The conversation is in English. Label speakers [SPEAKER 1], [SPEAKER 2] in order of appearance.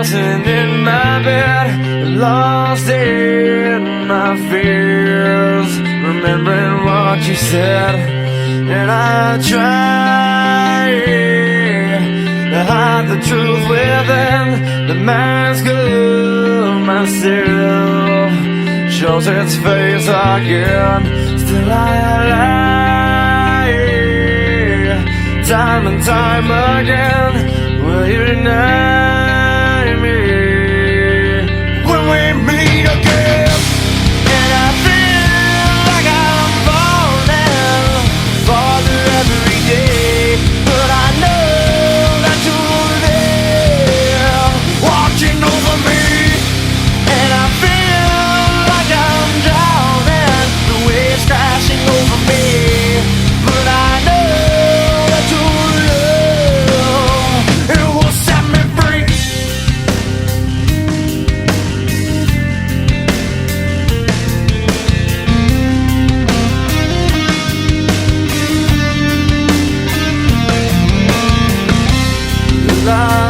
[SPEAKER 1] tossing in my bed, lost in my fears, remembering what you said. And I try to hide the truth within the mask of myself, shows its face again. Still I lie, time and time again. Will you deny me when we meet again? And I feel like I'm falling farther every day, but I know that you're there watching over me. And I feel like I'm drowning, the waves crashing over me, but I know that your love, it will set me free. Love